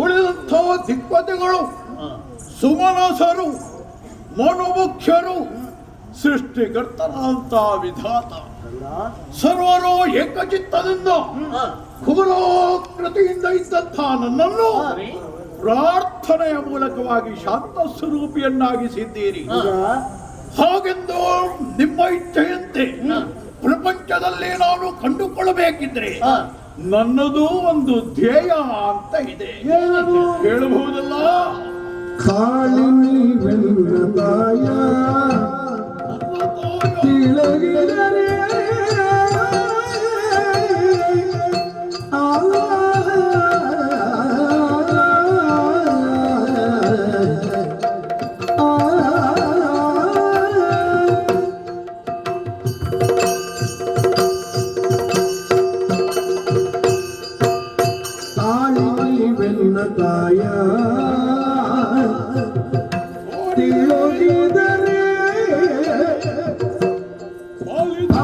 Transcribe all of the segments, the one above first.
ಉಳಿದಂಥ ದಿಗ್ಪತಿಗಳು ಸುಮನಸರು ಮನೋಮುಖ್ಯರು ಸೃಷ್ಟಿಕರ್ತನಾದಂಥ ವಿಧಾತ ಸರ್ವರು ಏಕಚಿತ್ತದಿಂದ ಕುಲಾಕೃತಿಯಿಂದ ಇದ್ದಂಥ ನನ್ನನ್ನು ಪ್ರಾರ್ಥನೆಯ ಮೂಲಕವಾಗಿ ಶಾಂತ ಸ್ವರೂಪಿಯನ್ನಾಗಿಸಿದ್ದೀರಿ. ಹಾಗೆಂದು ನಿಮ್ಮ ಇಚ್ಛೆಯಂತೆ ಪ್ರಪಂಚದಲ್ಲಿ ನಾನು ಕಂಡುಕೊಳ್ಳಬೇಕಿದ್ರೆ ನನ್ನದು ಒಂದು ಧ್ಯೇಯ ಅಂತ ಇದೆ, ಹೇಳಬಹುದಲ್ಲ? ಕಾಳಿನಿ ವೆಲ್ಲದಾಯ ತಿಳಗಿದರೆ ಕಾಳಿನಿ ವೆಲ್ಲದಾಯ ತಿಳಗಿದರೆ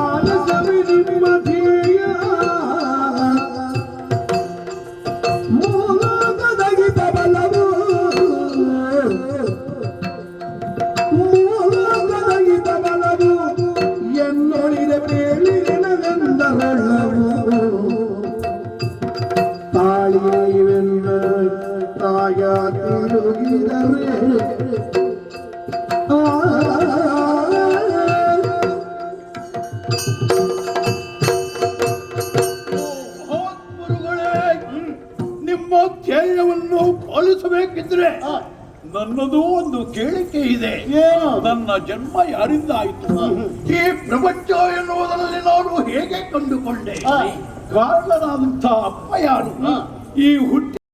ಆಲಸವಿ ನಿಮ್ಮ ಧ್ಯೇಯ ಮೂಲದಗಿತ ಬಲವು ಮೂಲದಗಿತ ಬಲವು ಎನ್ನೊಳಿದ ಬೇಳಿರೆನವೆಂದರಳವು ತಾಳಿವೆಂದ ತಾಯ ತಿರುಗಿದರೆ ನಿಮ್ಮ ಧ್ಯೇಯವನ್ನು ಪಾಲಿಸಬೇಕಿದ್ರೆ ನನ್ನದು ಒಂದು ಕೇಳಿಕೆ ಇದೆ. ನನ್ನ ಜನ್ಮ ಯಾರಿಂದ ಆಯಿತು? ಈ ಪ್ರಪಂಚ ಎನ್ನುವುದರಲ್ಲಿ ನಾನು ಹೇಗೆ ಕಂಡುಕೊಂಡೆ? ಕಾರಣನಾದಂಥ ಅಪ್ಪ ಯಾರು? ಈ ಹುಟ್ಟಿ